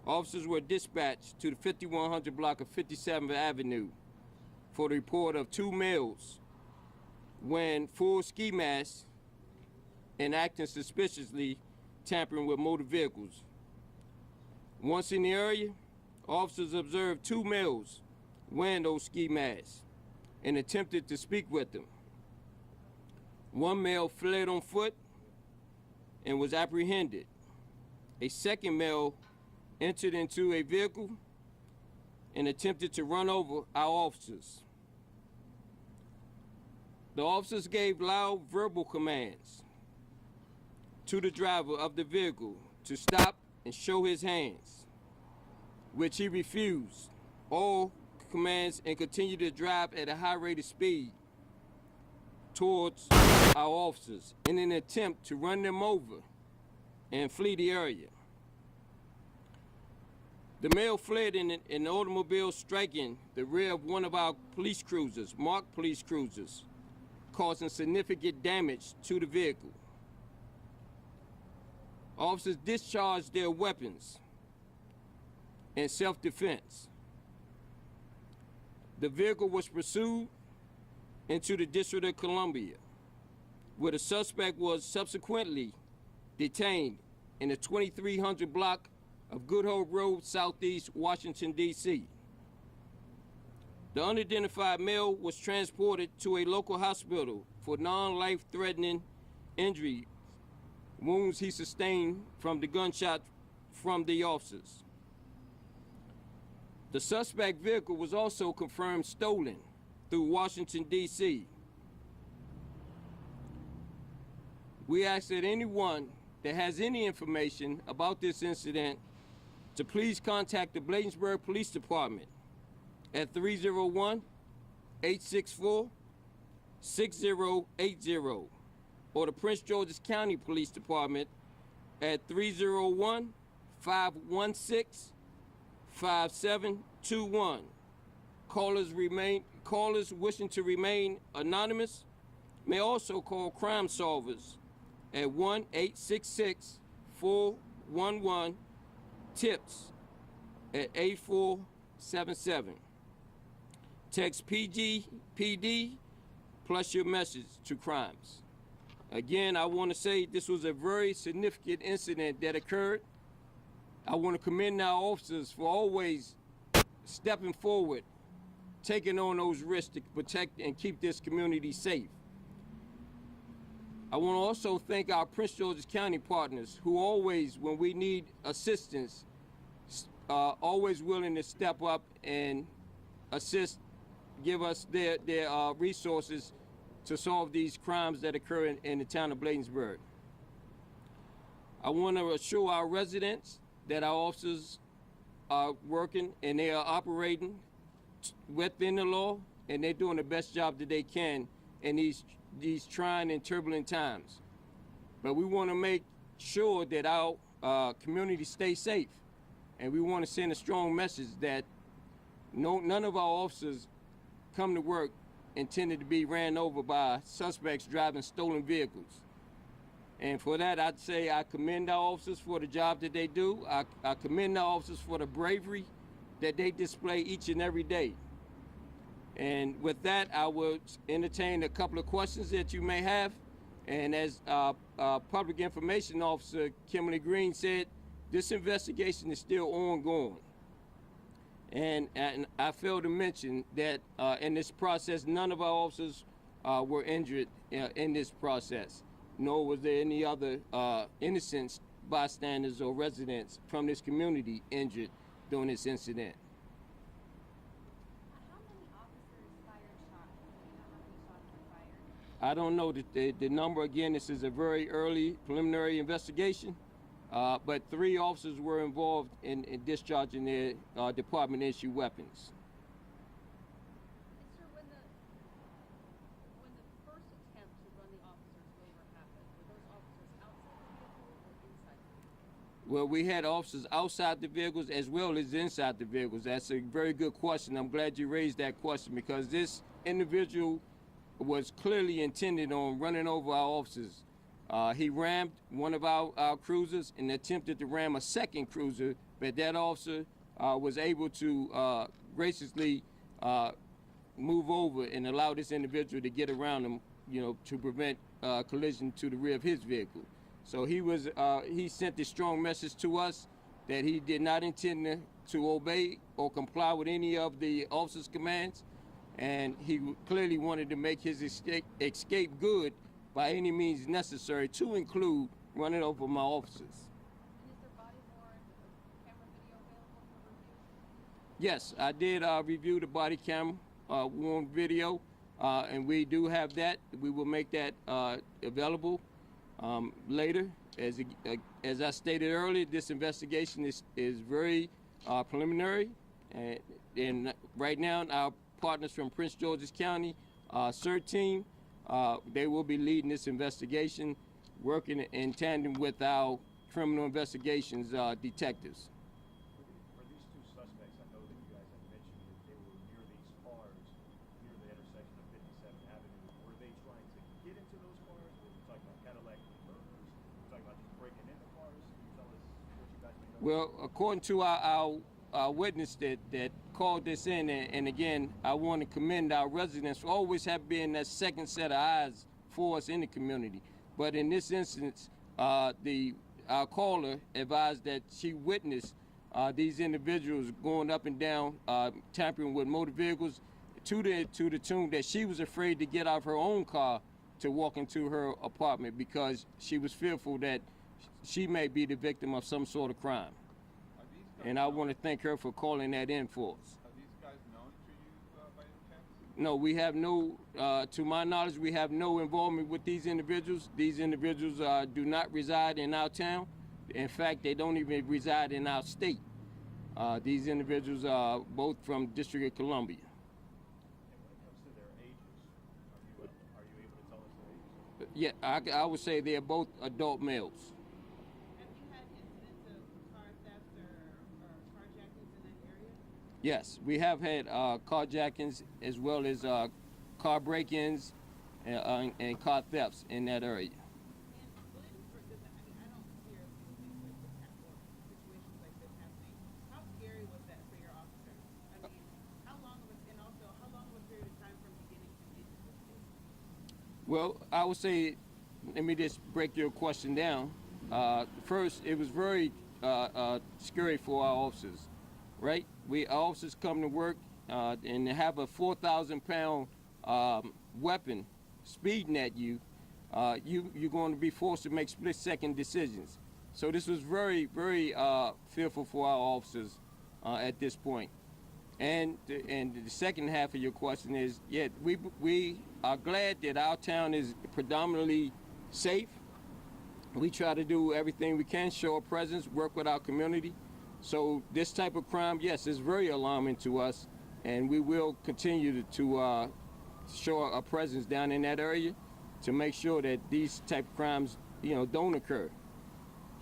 Officers were dispatched to the 5100 block of 57th Avenue for the report of two males wearing full ski masks and acting suspiciously, tampering with motor vehicles. Once in the area, officers observed two males wearing those ski masks and attempted to speak with them. One male fled on foot and was apprehended. A second male entered into a vehicle and attempted to run over our officers. The officers gave loud verbal commands to the driver of the vehicle to stop and show his hands, which he refused all commands and continued to drive at a high rate of speed towards our officers in an attempt to run them over and flee the area. The male fled in an automobile, striking the rear of one of our police cruisers, marked police cruisers, causing significant damage to the vehicle. Officers discharged their weapons in self-defense. The vehicle was pursued into the District of Columbia, where the suspect was subsequently detained in the 2300 block of Good Hope Road, Southeast Washington, D.C. The unidentified male was transported to a local hospital for non-life-threatening injury, wounds he sustained from the gunshot from the officers. The suspect vehicle was also confirmed stolen through Washington, D.C. We ask that anyone that has any information about this incident to please contact the Bladensburg Police Department at 301-864-6080 or the Prince George's County Police Department at 301-516-5721. Callers wishing to remain anonymous may also call Crime Solvers at 1-866-411-TIPS at 8477. Text PGPD plus your message to crimes. Again, I want to say this was a very significant incident that occurred. I want to commend our officers for always stepping forward, taking on those risks to protect and keep this community safe. I want to also thank our Prince George's County partners who always, when we need assistance, always willing to step up and assist, give us their resources to solve these crimes that occur in the town of Bladensburg. I want to assure our residents that our officers are working and they are operating within the law, and they're doing the best job that they can in these trying and turbulent times. But we want to make sure that our community stays safe, and we want to send a strong message that none of our officers come to work intended to be ran over by suspects driving stolen vehicles. And for that, I'd say I commend our officers for the job that they do. I commend our officers for the bravery that they display each and every day. And with that, I will entertain a couple of questions that you may have. And as Public Information Officer Kimberly Green said, this investigation is still ongoing. And I failed to mention that in this process, none of our officers were injured in this process, nor was there any other innocent bystanders or residents from this community injured during this incident. How many officers fired shots? Do you know how many shots were fired? I don't know the number. Again, this is a very early preliminary investigation, but 3 officers were involved in discharging their department-issued weapons. Sir, when the first attempt to run the officers over happened, were those officers outside the vehicle or inside the vehicle? Well, we had officers outside the vehicles as well as inside the vehicles. That's a very good question. I'm glad you raised that question, because this individual was clearly intended on running over our officers He rammed one of our cruisers and attempted to ram a second cruiser, but that officer was able to graciously move over and allow this individual to get around him, to prevent collision to the rear of his vehicle. So he sent a strong message to us that he did not intend to obey or comply with any of the officer's commands, and he clearly wanted to make his escape good by any means necessary, to include running over my officers. And is there body worn camera video available for review? Yes, I did review the body camera worn video, and we do have that. We will make that available later. As I stated earlier, this investigation is very preliminary, and right now our partners from Prince George's County CERT team, they will be leading this investigation, working in tandem with our criminal investigations detectives. For these two suspects, I know that you guys had mentioned that they were near these cars, near the intersection of 57th Avenue. Were they trying to get into those cars? Were we talking about Cadillac Converters? Were we talking about just breaking into cars? Can you tell us what you guys may know? Well, according to our witness that called this in, and again, I want to commend our residents for always have been that second set of eyes for us in the community. But in this instance, our caller advised that she witnessed these individuals going up and down, tampering with motor vehicles to the tune that she was afraid to get out of her own car to walk into her apartment because she was fearful that she may be the victim of some sort of crime. And I want to thank her for calling that in for us. Are these guys known to you by any chance? No, we have no, to my knowledge, we have no involvement with these individuals. These individuals do not reside in our town. In fact, they don't even reside in our state. These individuals are both from District of Columbia. And when it comes to their ages, are you able to tell us their ages? Yeah, I would say they're both adult males. Have you had incidents of car thefts or carjackings in that area? Yes, we have had carjackings as well as car break-ins and car thefts in that area. And Bladensburg doesn't, I don't hear of things like this situations like this happening. How scary was that for your officers? I mean, how long of a period of time from beginning to end was this? Well, I would say, let me just break your question down. First, it was very scary for our officers, right? Our officers come to work and they have a 4,000-pound weapon speeding at you. You're going to be forced to make split-second decisions. So this was very, very fearful for our officers at this point. And the second half of your question is, yeah, we are glad that our town is predominantly safe. We try to do everything we can, show a presence, work with our community. So this type of crime, yes, is very alarming to us, and we will continue to show a presence down in that area to make sure that these type of crimes, don't occur.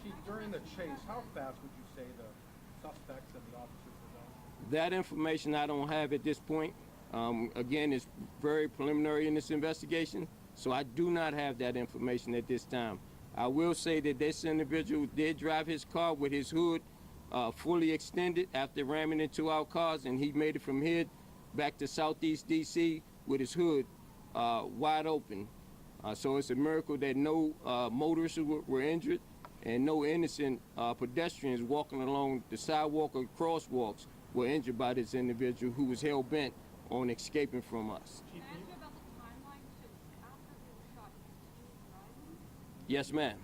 Chief, during the chase, how fast would you say the suspects and the officers were going? That information I don't have at this point. Again, it's very preliminary in this investigation, so I do not have that information at this time. I will say that this individual did drive his car with his hood fully extended after ramming into our cars, and he made it from here back to Southeast DC with his hood wide open. So it's a miracle that no motorists were injured and no innocent pedestrians walking along the sidewalk or crosswalks were injured by this individual who was hell-bent on escaping from us. Can I ask you about the timeline? Should after he was shot, continue driving? Yes, ma'am.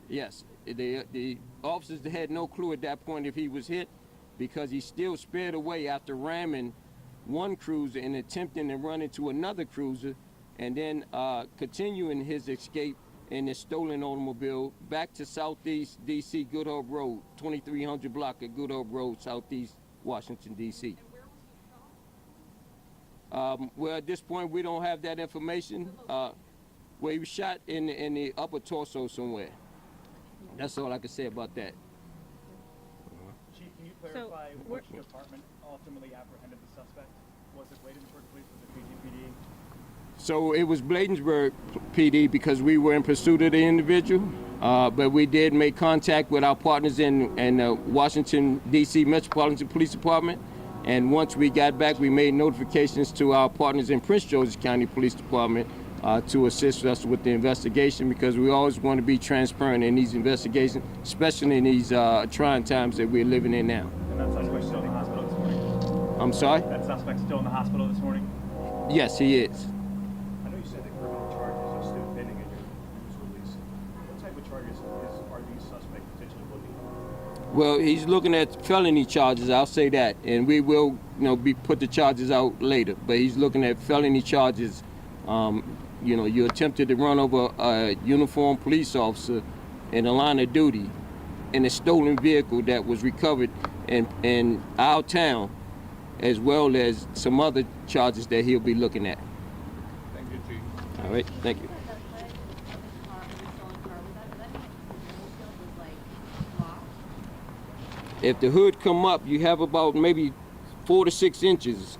Yes. The officers had no clue at that point if he was hit because he still sped away after ramming one cruiser and attempting to run into another cruiser and then continuing his escape in his stolen automobile back to Southeast DC Good Hope Road, 2300 block of Good Hope Road, Southeast Washington, D.C. And where was he shot? Well, at this point, we don't have that information. Well, he was shot in the upper torso somewhere. That's all I can say about that. Chief, can you clarify which department ultimately apprehended the suspect? Was it Bladensburg Police? Was it BGPD? So it was Bladensburg PD because we were in pursuit of the individual, but we did make contact with our partners in Washington, D.C. Metropolitan Police Department. And once we got back, we made notifications to our partners in Prince George's County Police Department to assist us with the investigation, because we always want to be transparent in these investigations, especially in these trying times that we're living in now. And that suspect's still in the hospital this morning? I'm sorry? That suspect's still in the hospital this morning? Yes, he is. I know you said that criminal charges are still pending in your news release. What type of charges are these suspects potentially looking at? Well, he's looking at felony charges, I'll say that, and we will, put the charges out later. But he's looking at felony charges. You attempted to run over a uniformed police officer in the line of duty in a stolen vehicle that was recovered in our town, as well as some other charges that he'll be looking at. Thank you, Chief. All right, thank you. If the hood come up, you have about maybe 4 to 6 inches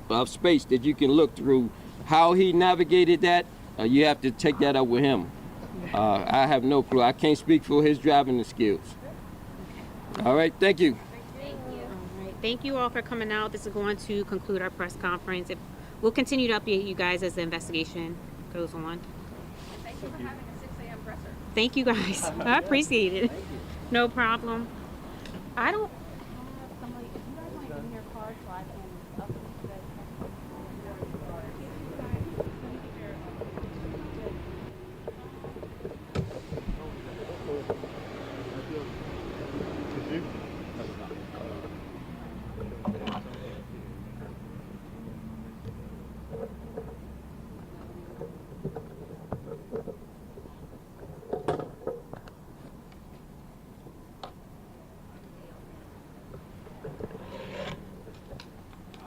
of space that you can look through. How he navigated that, you have to take that up with him. I have no clue. I can't speak for his driving skills. All right, thank you. Thank you. All right. Thank you all for coming out. This is going to conclude our press conference. We'll continue to update you guys as the investigation goes on. Thank you for having a 6 a.m. presser. Thank you guys. I appreciate it. No problem. I don't. Somebody, if you guys want to give me your card so I can update you guys